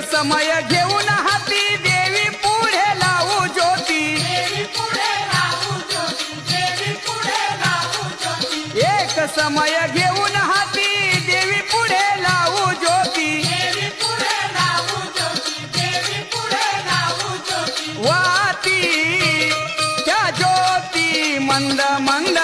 समय घेऊन हाती देवी पुढे लावू ज्योती एक समय घेऊन हाती देवी पुढे लावू ज्योती वाती त्या ज्योती मंद मंद